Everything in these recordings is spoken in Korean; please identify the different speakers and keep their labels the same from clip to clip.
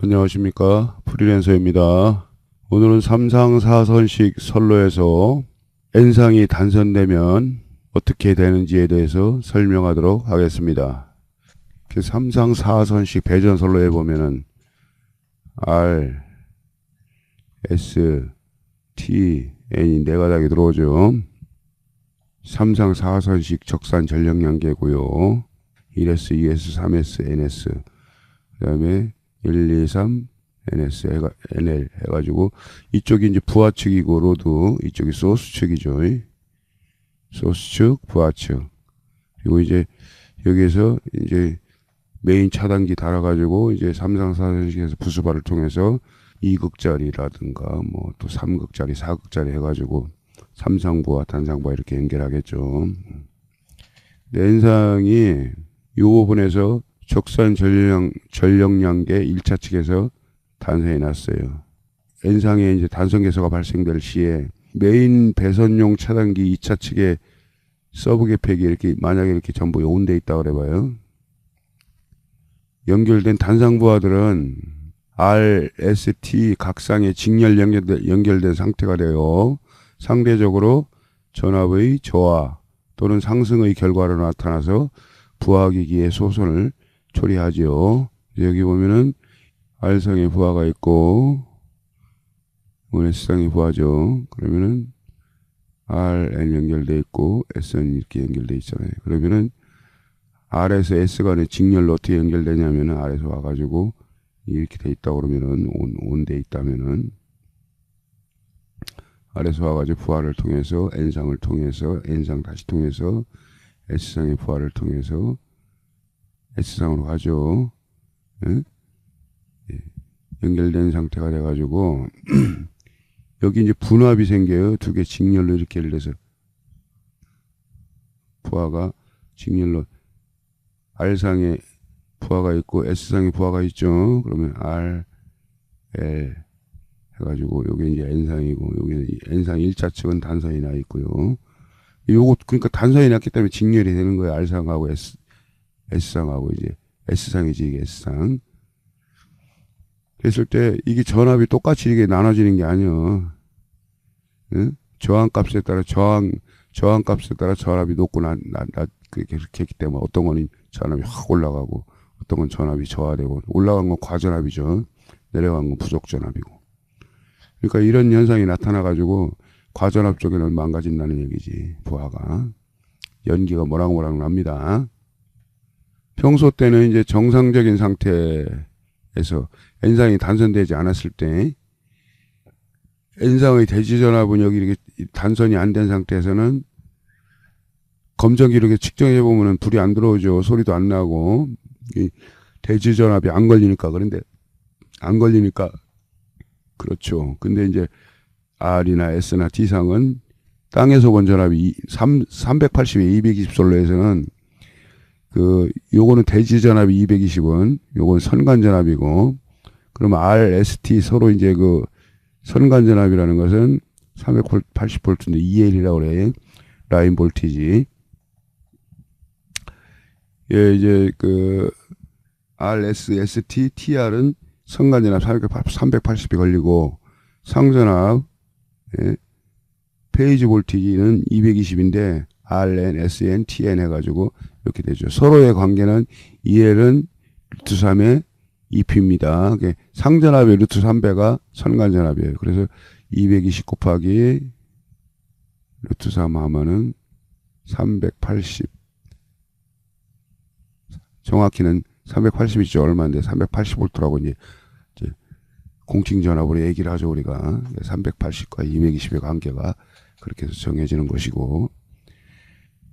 Speaker 1: 안녕하십니까, 프리랜서입니다. 오늘은 3상 4선식 선로에서 N상이 단선되면 어떻게 되는지에 대해서 설명하도록 하겠습니다. 3상 4선식 배전 선로에 보면은 R, S, T, N이 네 가닥이 들어오죠. 3상 4선식 적산 전력량계고요. 1S, 2S, 3S, NS, 그 다음에 1, 2, 3, NL 해가지고 이쪽이 이제 부하 측이고 로드, 이쪽이 소스 측이죠. 소스 측, 부하 측. 그리고 이제 여기에서 이제 메인 차단기 달아가지고 이제 3상 4선식에서 부수발을 통해서 2극짜리라든가 뭐 또 3극짜리, 4극짜리 해가지고 3상부와 단상부와 이렇게 연결하겠죠. N상이 이 부분에서 적산 전력량계 1차 측에서 단선이 났어요. N상에 이제 단선 개소가 발생될 시에 메인 배선용 차단기 2차 측에 서브 개폐기 이렇게 만약에 이렇게 전부 온돼 있다 그래봐요. 연결된 단상부하들은 R, S, T 각상에 직렬 연결된 상태가 되어 상대적으로 전압의 저하 또는 상승의 결과로 나타나서 부하기기의 소선을 처리하지요. 여기 보면은 R상에 부하가 있고 S상에 부하죠. 그러면은 RN 연결돼 있고 S는 이렇게 연결돼 있잖아요. 그러면은 R에서 S 간에 직렬로 어떻게 연결되냐면은 R에서 와가지고 이렇게 돼 있다 그러면은 온돼 있다면은 R에서 와가지고 부하를 통해서 N상을 통해서 N상 다시 통해서 S상의 부하를 통해서 S상으로 가죠. 예? 예. 연결된 상태가 돼가지고 여기 이제 분압이 생겨요. 두 개 직렬로 이렇게 연결해서 부하가 직렬로 R상에 부하가 있고 S상에 부하가 있죠. 그러면 R, L 해가지고 여기 이제 N상이고 여기 N상 1차 측은 단선이 나 있고요. 요거 그러니까 단선이 났기 때문에 직렬이 되는 거예요. R상하고 S상하고 이제 S상이지 이게 S상. 그랬을 때 이게 전압이 똑같이 이게 나눠지는 게 아니야. 응? 저항값에 따라 저항값에 따라 전압이 높고 그렇게 했기 때문에 어떤 거는 전압이 확 올라가고 어떤 건 전압이 저하되고 올라간 건 과전압이죠. 내려간 건 부족전압이고. 그러니까 이런 현상이 나타나 가지고 과전압 쪽에는 망가진다는 얘기지. 부하가 연기가 모락모락 납니다. 평소 때는 이제 정상적인 상태에서 N상이 단선되지 않았을 때 N상의 대지전압은 여기 이렇게 단선이 안 된 상태에서는 검정기 이렇게 측정해 보면은 불이 안 들어오죠. 소리도 안 나고 대지전압이 안 걸리니까. 그런데 안 걸리니까 그렇죠. 근데 이제 R이나 S나 T상은 땅에서 본 전압이 380에 220 솔로에서는 요거는 대지 전압이 220은 요건 선간 전압이고 그러면 R, S, T 서로 이제 선간 전압이라는 것은 380볼트인데 2L이라고 그래. 라인 볼티지. 예, 이제 R, S, S, T, TR은 선간 전압 380이 걸리고 상전압 예, 페이지 볼티지는 220인데 RN, SN, TN 해가지고 이렇게 되죠. 서로의 관계는 EL은 루트 3의 2P입니다. 상전압의 루트 3배가 선간전압이에요. 그래서 220 곱하기 루트 3 하면은 380 정확히는 380이죠. 얼마인데 380V라고 이제 공칭전압으로 얘기를 하죠. 우리가 380과 220의 관계가 그렇게 해서 정해지는 것이고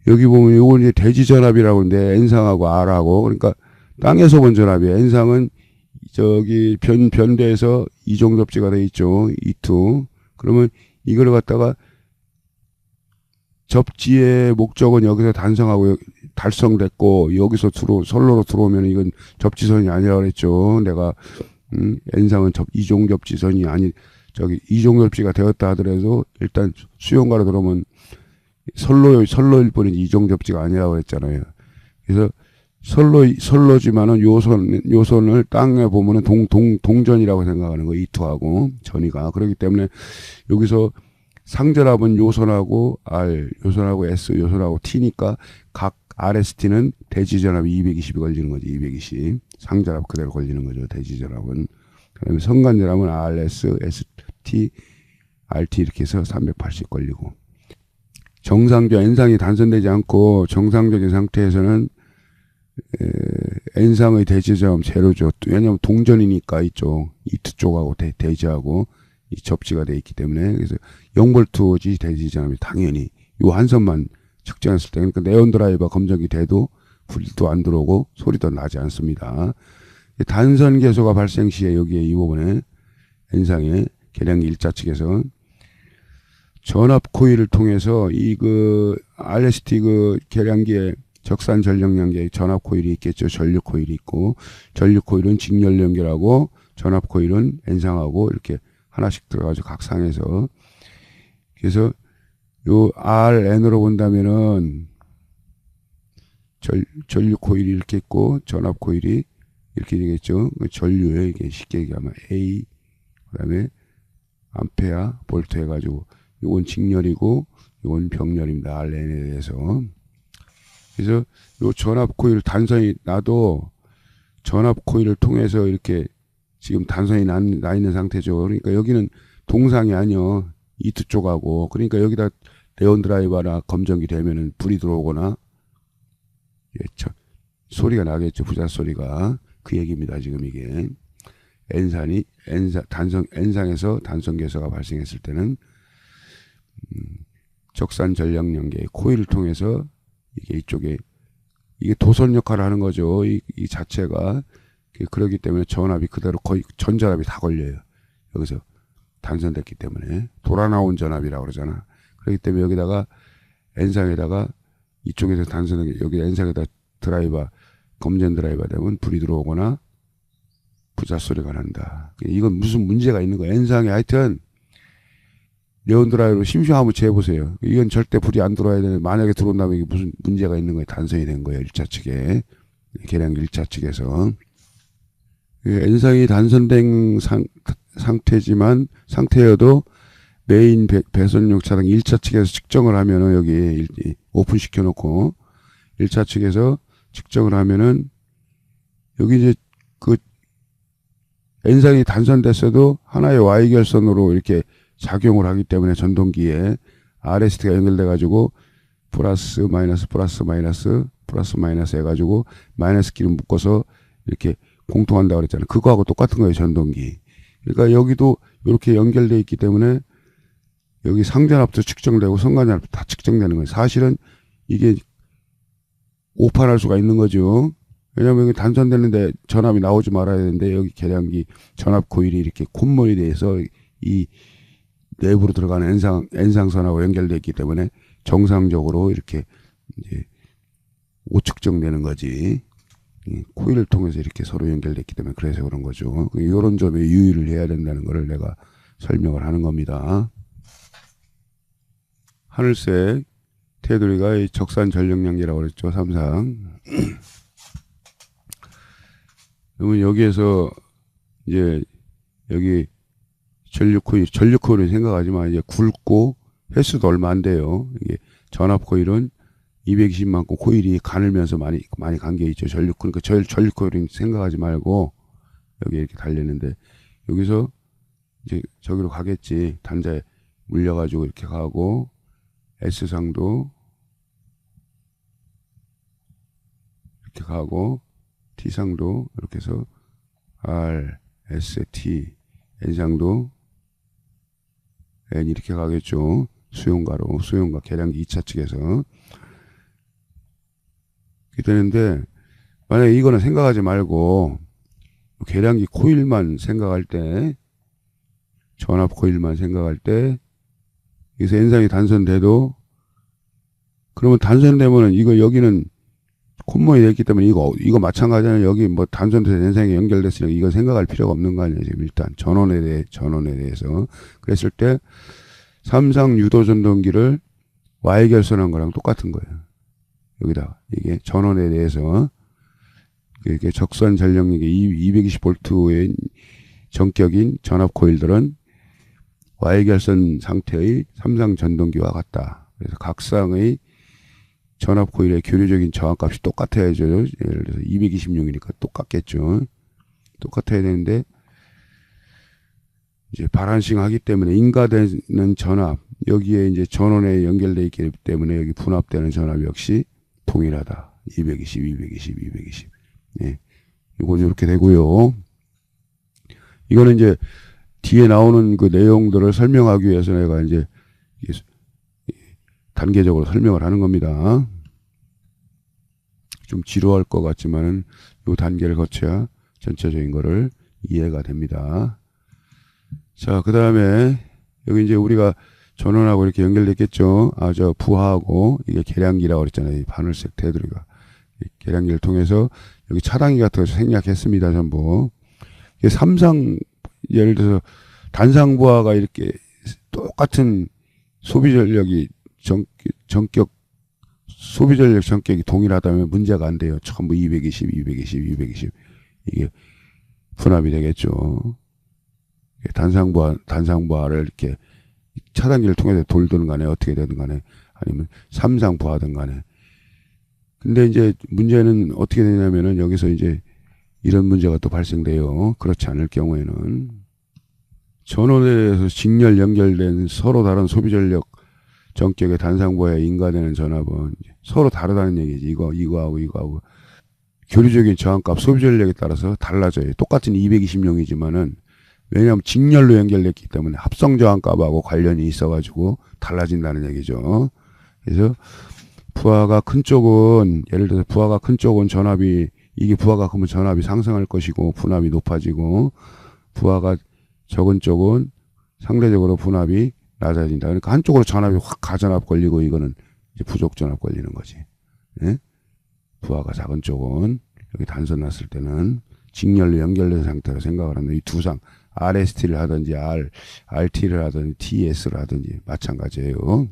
Speaker 1: 여기 보면 요건 이제 대지전압이라고 하는데 N상하고 R하고 그러니까 땅에서 본 전압이에요. N상은 저기 변대에서 이종접지가 돼 있죠. E2. 그러면 이걸 갖다가 접지의 목적은 여기서 달성됐고 여기서 선로로 들어오면 이건 접지선이 아니라 그랬죠. 내가 N상은 이종접지선이 아니 이종접지가 되었다 하더라도 일단 수용가로 들어오면 선로일 뿐이지 이종 접지가 아니라고 했잖아요. 그래서 선로지만은 요선을 땅에 보면은 동전이라고 생각하는 거, 이투하고 전이가. 그렇기 때문에 여기서 상전합은 요선하고 R, 요선하고 S, 요선하고 T니까 각 RST는 대지전합이 220이 걸리는 거지, 220. 상전합 그대로 걸리는 거죠, 대지전합은. 그 다음에 성간전합은 RS, ST, RT 이렇게 해서 380 걸리고. 정상적, N상이 단선되지 않고 정상적인 상태에서는 N상의 대지점 제로죠. 왜냐면 동전이니까 이트 쪽하고 대지하고 이 접지가 돼 있기 때문에. 그래서 0볼트지 대지점이 당연히 요 한 선만 측정했을 때, 그러니까 네온 드라이버 검정기 돼도 불도 안 들어오고 소리도 나지 않습니다. 단선 개소가 발생 시에 여기에 이 부분에 N상의 계량기 1자 측에서 전압 코일을 통해서 RST 계량기에 적산 전력량계 전압 코일이 있겠죠. 전류 코일이 있고, 전류 코일은 직렬 연결하고 전압 코일은 N상하고 이렇게 하나씩 들어가지고 각 상에서. 그래서 요 RN으로 본다면은 전류 코일이 이렇게 있고 전압 코일이 이렇게 되겠죠. 전류에 이게 쉽게 얘기하면 A, 그다음에 암페어, 볼트 해가지고 이건 직렬이고 이건 병렬입니다. RN에 대해서. 그래서 요 전압 코일 단선이 나도 전압 코일을 통해서 이렇게 지금 단선이 나 있는 상태죠. 그러니까 여기는 동상이 아니요, 이트 쪽하고. 그러니까 여기다 네온 드라이버나 검정기 되면은 불이 들어오거나 소리가 나겠죠. 부자 소리가. 그 얘기입니다. 지금 이게 N상에서 단선 개소가 발생했을 때는 적산 전력 연계 코일을 통해서 이게 이쪽에 이게 도선 역할을 하는 거죠. 이 자체가. 그렇기 때문에 전압이 그대로 거의 전전압이 다 걸려요. 여기서 단선됐기 때문에 돌아 나온 전압이라고 그러잖아. 그렇기 때문에 여기다가 N상에다가 이쪽에서 단선하게 여기 N상에다 드라이버 검전 드라이버 되면 불이 들어오거나 부자 소리가 난다. 이건 무슨 문제가 있는 거야. N상에 하여튼 네온 드라이버로 심심하면 한번 재보세요. 이건 절대 불이 안 들어와야 되는데 만약에 들어온다면 이게 무슨 문제가 있는 거예요. 단선이 된 거예요. 1차 측에. 계량기 1차 측에서. N상이 단선된 상태여도 메인 배선용 차량 1차 측에서 측정을 하면은 여기 오픈 시켜놓고 1차 측에서 측정을 하면은 여기 이제 N상이 단선됐어도 하나의 Y결선으로 이렇게 작용을 하기 때문에 전동기에 RST가 연결돼 가지고 플러스 마이너스 해가지고 마이너스 끼를 묶어서 이렇게 공통한다고 그랬잖아요. 그거하고 똑같은 거예요. 전동기. 그러니까 여기도 이렇게 연결돼 있기 때문에 여기 상전압도 측정되고 성간전압도 다 측정되는 거예요. 사실은 이게 오판할 수가 있는 거죠. 왜냐하면 여기 단선되는데 전압이 나오지 말아야 되는데 여기 계량기 전압 코일이 이렇게 콧물이 돼서 이 내부로 들어가는 N상선하고 연결되어 있기 때문에 정상적으로 이렇게 이제 오측정되는 거지. 코일을 통해서 이렇게 서로 연결됐기 때문에 그래서 그런 거죠. 이런 점에 유의를 해야 된다는 것을 내가 설명을 하는 겁니다. 하늘색 테두리가 적산 전력량계라고 그랬죠. 3상. 그러면 여기에서 이제 여기 전류코일을 생각하지만 이제 굵고 횟수도 얼마 안 돼요. 이게 전압코일은 220만큼 코일이 가늘면서 많이 감겨 있죠. 그러니까 전류코일은 생각하지 말고 여기 이렇게 달렸는데 여기서 이제 저기로 가겠지. 단자에 물려가지고 이렇게 가고 S상도 이렇게 가고 T상도 이렇게 해서 R, S, T, N상도 N 이렇게 가겠죠. 수용가 계량기 2차 측에서 이렇게 되는데 만약에 이거는 생각하지 말고 계량기 코일만 생각할 때 전압 코일만 생각할 때 여기서 N상이 단선돼도 그러면 단선되면은 이거 여기는 콧물이 됐기 때문에 이거 마찬가지잖아요. 여기 뭐 단선돼서 N상이 연결됐으니까 이거 생각할 필요가 없는 거 아니에요. 지금 일단 전원에 대해서 그랬을 때 3상 유도 전동기를 Y 결선한 거랑 똑같은 거예요. 여기다가 이게 전원에 대해서 이게 적선 전력력이 220V의 전격인 전압 코일들은 Y 결선 상태의 삼상 전동기와 같다. 그래서 각상의 전압 코일의 교류적인 저항값이 똑같아야죠. 예를 들어서 226이니까 똑같겠죠. 똑같아야 되는데 이제 발환싱 하기 때문에 인가되는 전압, 여기에 이제 전원에 연결되어 있기 때문에 여기 분압되는 전압 역시 동일하다. 220. 예. 이건 이렇게 되고요. 이거는 이제 뒤에 나오는 그 내용들을 설명하기 위해서 내가 이제 단계적으로 설명을 하는 겁니다. 좀 지루할 것 같지만은 이 단계를 거쳐야 전체적인 거를 이해가 됩니다. 자, 그 다음에 여기 이제 우리가 전원하고 이렇게 연결됐겠죠. 저 부하하고 이게 계량기라고 그랬잖아요. 이 바늘색 테두리가. 계량기를 통해서 여기 차단기 같은 거 생략했습니다. 전부. 이게 삼상, 예를 들어서 단상부하가 이렇게 똑같은 소비전력이 전격 소비전력 전격이 동일하다면 문제가 안 돼요. 전부 220 이게 분압이 되겠죠. 단상부하를 이렇게 차단기를 통해서 돌든 간에 어떻게 되든 간에 아니면 삼상부하든 간에. 근데 이제 문제는 어떻게 되냐면은 여기서 이제 이런 문제가 또 발생돼요. 그렇지 않을 경우에는 전원에서 직렬 연결된 서로 다른 소비전력 전격의 단상부하에 인가되는 전압은 서로 다르다는 얘기지. 이거하고 교류적인 저항값 소비전력에 따라서 달라져요. 똑같은 220용이지만은 왜냐하면 직렬로 연결됐기 때문에 합성 저항값하고 관련이 있어가지고 달라진다는 얘기죠. 그래서 부하가 큰 쪽은 예를 들어서 부하가 큰 쪽은 전압이 이게 부하가 크면 전압이 상승할 것이고 분압이 높아지고 부하가 적은 쪽은 상대적으로 분압이 낮아진다. 그러니까 한쪽으로 전압이 확 가전압 걸리고 이거는 이제 부족 전압 걸리는 거지. 예? 부하가 작은 쪽은 여기 단선 났을 때는 직렬로 연결된 상태로 생각을 하는데 이 두 상 RST를 하든지 RT를 하든지 TS를 하든지 마찬가지예요.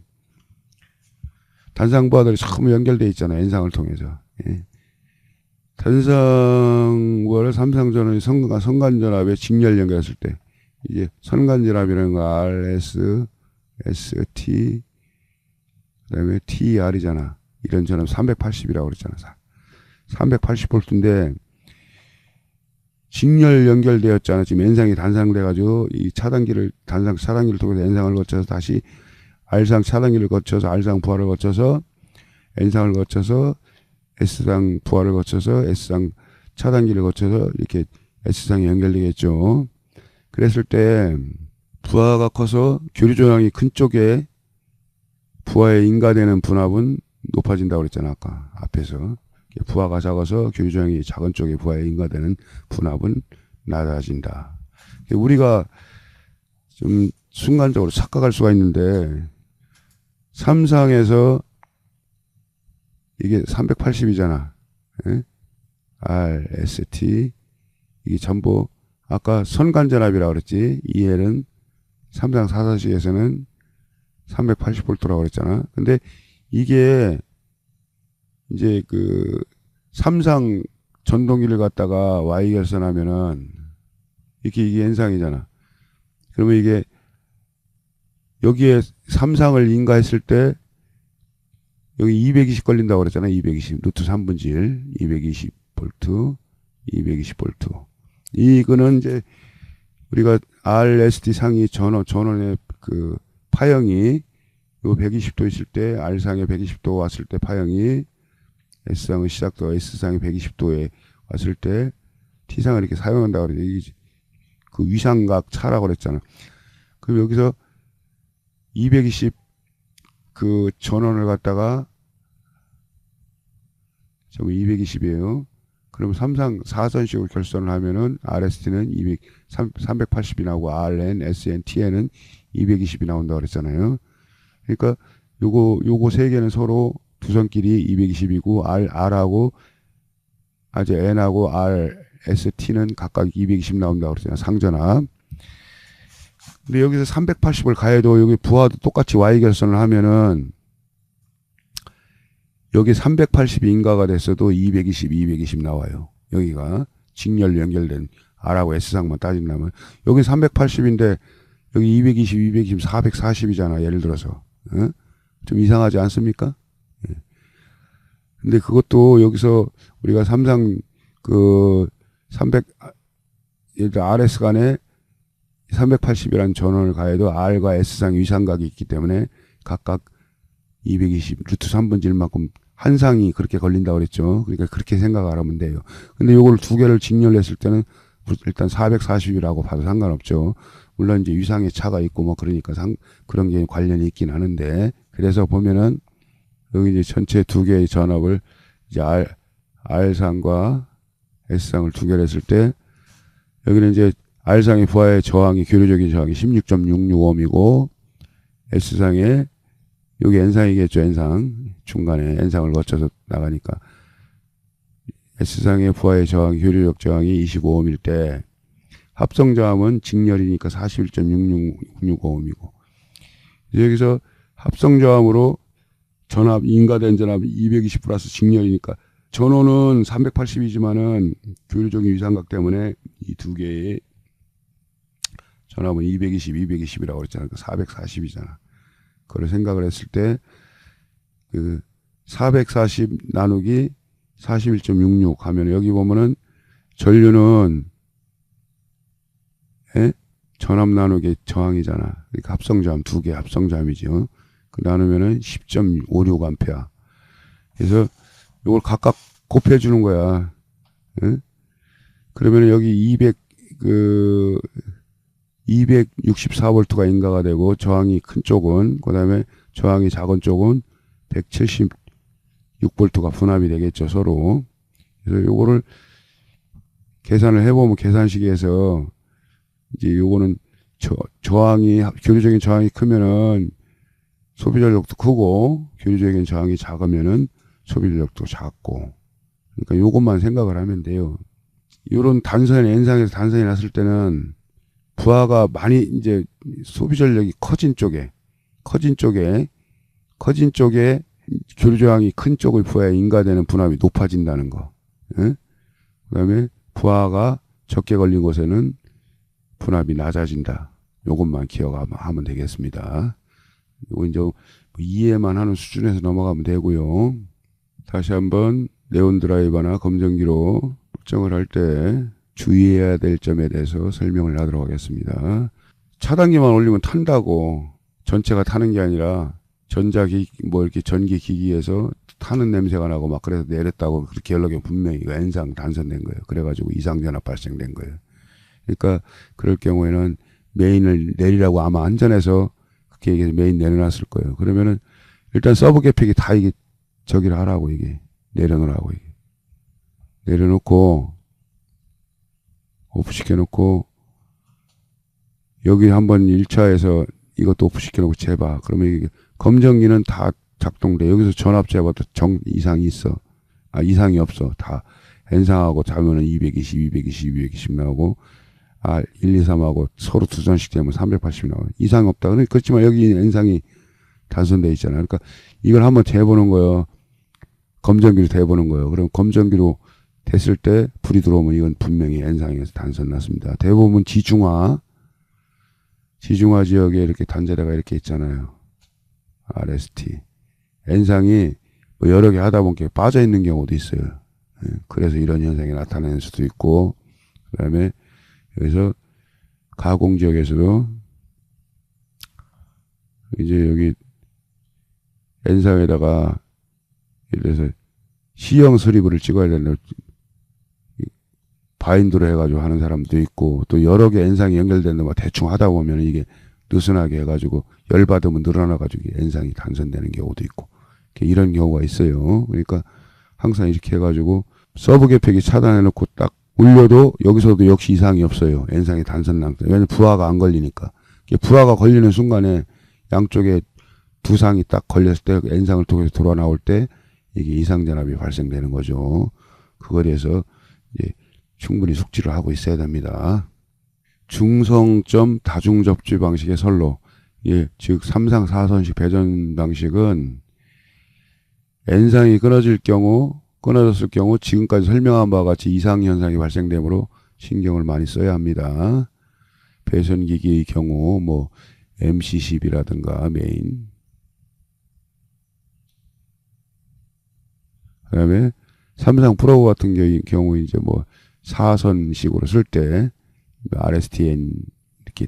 Speaker 1: 단상부하들이 처음 연결되어 있잖아요. N상을 통해서. 예. 단상부하를 삼상전원이 선간전압에 직렬 연결했을 때 이제 선간전압이라는 거 RS, ST 그 다음에 TR이잖아. 이런 전압 380이라고 그랬잖아. 380V인데 직렬 연결되었잖아. 지금 N상이 단상돼가지고 이 차단기를 차단기를 통해서 N상을 거쳐서 다시 R상 차단기를 거쳐서 R상 부하를 거쳐서 N상을 거쳐서 S상 부하를 거쳐서 S상 차단기를 거쳐서 이렇게 S상에 연결되겠죠. 그랬을 때 부하가 커서 교류조항이 큰 쪽에 부하에 인가되는 분압은 높아진다고 그랬잖아. 아까 앞에서. 부하가 작아서 교류조항이 작은 쪽에 부하에 인가되는 분압은 낮아진다. 우리가 좀 순간적으로 착각할 수가 있는데 삼상에서 이게 380이잖아. 예? R, S, T 이게 전부 아까 선간전압이라고 그랬지. EL은 삼상 4사식에서는 380V라고 그랬잖아. 근데 이게 이제 그 삼상 전동기를 갖다가 Y 결선하면은 이게 N상이잖아. 그러면 이게 여기에 삼상을 인가했을 때 여기 220 걸린다고 그랬잖아. 220 루트 3분의 1 220V 220V 이거는 이제 우리가 RST 상이 전원의 그 파형이 요 120도 있을 때 R상에 120도 왔을 때 파형이 S상의 시작도 S상이 120도에 왔을 때 T상을 이렇게 사용한다고 그러죠. 이게 그 위상각 차라고 그랬잖아. 그럼 여기서 220 그 전원을 갖다가 저거 220이에요. 그럼 삼상 4선식으로 결선을 하면은 RST는 380이 나오고 RN, SN, TN은 220이 나온다고 그랬잖아요. 그러니까 요거 세 개는 서로 두 선끼리 220이고 R하고 N하고 R, S, T는 각각 220 나온다고 그랬잖아요. 상전압. 근데 여기서 380을 가해도 여기 부하도 똑같이 Y 결선을 하면은 여기 380이 인가가 됐어도 220 나와요. 여기가 직렬로 연결된 R하고 S상만 따진다면 여기 380인데 여기 220, 440이잖아. 예를 들어서. 어? 좀 이상하지 않습니까? 예. 근데 그것도 여기서 우리가 삼상 그 300, 예를 들어 RS 간에 380이라는 전원을 가해도 R과 S상 위상각이 있기 때문에 각각 220 루트 3분의 1만큼 한 상이 그렇게 걸린다고 그랬죠. 그러니까 그렇게 생각을 하면 돼요. 근데 요걸 두 개를 직렬했을 때는 일단 440이라고 봐도 상관없죠. 물론 이제 위상의 차가 있고 뭐 그러니까 그런 게 관련이 있긴 하는데, 그래서 보면은 여기 이제 전체 두 개의 전압을 이제 R상과 S상을 두 개를 했을 때 여기는 이제 R상의 부하의 저항이 교류적인 저항이 16.66옴이고 S상의 여기 N상이겠죠. N상 중간에 N상을 거쳐서 나가니까 S상의 부하의 저항 교류적 저항이 25옴일 때 합성 저항은 직렬이니까 41.66옴이고 여기서 합성 저항으로 전압 인가된 전압이 220 플러스 직렬이니까 전원은 380이지만은 교류적인 위상각 때문에 이 두 개의 전압은 220이라고 그랬잖아. 440이잖아. 그걸 생각을 했을 때 그 440 나누기 41.66 하면 여기 보면은 전류는 전압 나누기 저항이잖아. 그러니까 합성저항 두 개 합성저항이죠. 그 나누면은 10.56A. 그래서 이걸 각각 곱해 주는 거야. 그러면 여기 264V가 인가가 되고 저항이 큰 쪽은 그다음에 저항이 작은 쪽은 176V가 분압이 되겠죠, 서로. 그래서 요거를 계산을 해보면 계산식에서 이제 요거는 교류적인 저항이 크면은 소비 전력도 크고 교류적인 저항이 작으면은 소비 전력도 작고. 그러니까 요것만 생각을 하면 돼요. 요런 단선이 N상에서 단선이 났을 때는 부하가 많이 이제 소비 전력이 커진 쪽에 교류 저항이 큰 쪽의 부하에 인가되는 분압이 높아진다는 거. 그다음에 부하가 적게 걸린 곳에는 분압이 낮아진다. 요것만 기억하면 되겠습니다. 이거 이제 이해만 하는 수준에서 넘어가면 되고요. 다시 한번 네온 드라이버나 검정기로 측정을 할 때 주의해야 될 점에 대해서 설명을 하도록 하겠습니다. 차단기만 올리면 탄다고 전체가 타는 게 아니라 전자기 뭐 이렇게 전기 기기에서 타는 냄새가 나고 막 그래서 내렸다고 그렇게 연락이 분명히 N상 단선된 거예요. 그래가지고 이상전압 발생된 거예요. 그러니까 그럴 경우에는 메인을 내리라고 아마 안전해서 그렇게 얘기해서 메인 내려놨을 거예요. 그러면은 일단 서브 개픽이 다 이게 저기를 하라고 이게 내려놓으라고 이게 내려놓고 오프 시켜놓고 여기 한번 1차에서 이것도 오프 시켜놓고 재봐. 그러면 이게 검정기는 다 작동돼. 여기서 전압 재봐도 이상이 있어. 이상이 없어. 다 N상하고 자면은 220 나오고 1, 2, 3하고 서로 두 전씩 되면 380 나와요. 이상이 없다. 그렇지만 여기 N상이 단선돼 있잖아. 그러니까 이걸 한번 재보는 거예요. 검정기로 재보는 거예요. 그럼 검정기로 됐을 때 불이 들어오면 이건 분명히 N상에서 단선 났습니다. 대부분 지중화 지역에 이렇게 단자대가 이렇게 있잖아요. RST. N상이 뭐 여러 개 하다 보니까 빠져 있는 경우도 있어요. 그래서 이런 현상이 나타나는 수도 있고, 그 다음에 여기서 가공 지역에서도 이제 여기 N상에다가 예를 들어서 C형 슬리브를 찍어야 되는데 바인드로 해가지고 하는 사람도 있고, 또 여러 개 N상이 연결되는데 뭐 대충 하다 보면 이게 느슨하게 해가지고 열받으면 늘어나가지고 N상이 단선되는 경우도 있고, 이런 경우가 있어요. 그러니까 항상 이렇게 해가지고 서브 개폐기 차단해놓고 딱 올려도 여기서도 역시 이상이 없어요. N상이 단선 낭. 왜냐면 부하가 안 걸리니까. 부하가 걸리는 순간에 양쪽에 두 상이 딱 걸렸을 때 N상을 통해서 돌아 나올 때 이게 이상전압이 발생되는 거죠. 그거에 대해서 이제 충분히 숙지를 하고 있어야 됩니다. 중성점 다중접지 방식의 선로. 즉 3상 4선식 배전 방식은 N상이 끊어졌을 경우 지금까지 설명한 바와 같이 이상현상이 발생되므로 신경을 많이 써야 합니다. 배선기기의 경우 뭐 MC10이라든가 메인, 그 다음에 삼성 프로브 같은 경우 이제 뭐 사선식으로 쓸 때 RSTN 이렇게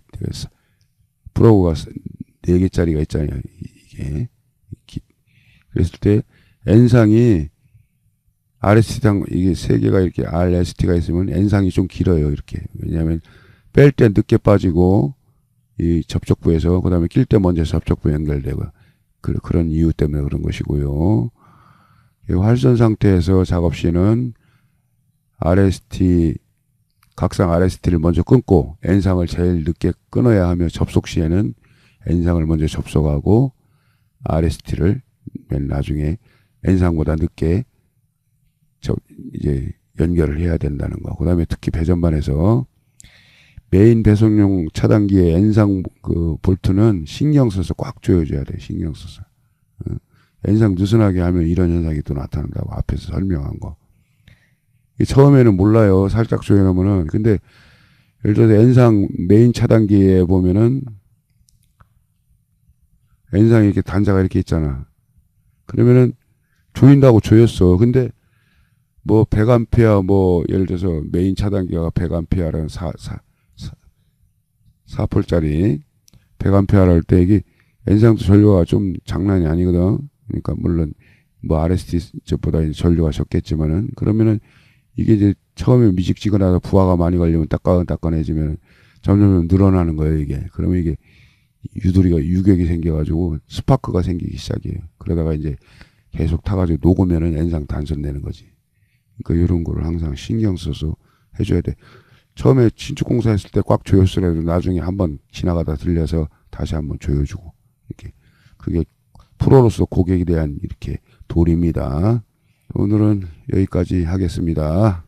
Speaker 1: 프로브가 4개짜리가 있잖아요. 이게 그랬을 때 N상이 RST당 이게 3개가 이렇게 RST가 있으면 N상이 좀 길어요. 이렇게. 왜냐하면 뺄 때 늦게 빠지고 이 접촉부에서 그 다음에 낄 때 먼저 접촉부 연결되고 그런 이유 때문에 그런 것이고요. 활선 상태에서 작업 시는 RST 각상 RST를 먼저 끊고 N상을 제일 늦게 끊어야 하며 접속 시에는 N상을 먼저 접속하고 RST를 맨 나중에 N상보다 늦게 이제 연결을 해야 된다는 거. 그 다음에 특히 배전반에서 메인 배송용 차단기의 N상 그 볼트는 신경 써서 꽉 조여줘야 돼. 신경 써서. N상 느슨하게 하면 이런 현상이 또 나타난다고 앞에서 설명한 거. 처음에는 몰라요. 살짝 조여놓으면은. 근데 예를 들어서 N상 메인 차단기에 보면은 N상에 이렇게 단자가 이렇게 있잖아. 그러면은 조인다고 조였어. 근데 뭐 100A 뭐 예를 들어서 메인 차단기가 100A라는 4폴짜리 100A 할 때 이게 N상도 전류가 좀 장난이 아니거든. 그러니까 물론 뭐 RST보다 전류가 적겠지만은 그러면은 이게 이제 처음에 미직지근하다 부하가 많이 걸리면 따끈따끈해지면 점점 늘어나는 거예요. 이게. 그러면 이게 유격이 생겨가지고 스파크가 생기기 시작해요. 그러다가 이제 계속 타가지고 녹으면은 N상 단선되는 거지. 그러니까 이런 거를 항상 신경 써서 해줘야 돼. 처음에 신축 공사했을 때 꽉 조였으라도 나중에 한번 지나가다 들려서 다시 한번 조여주고 이렇게. 그게 프로로서 고객에 대한 이렇게 도리입니다. 오늘은 여기까지 하겠습니다.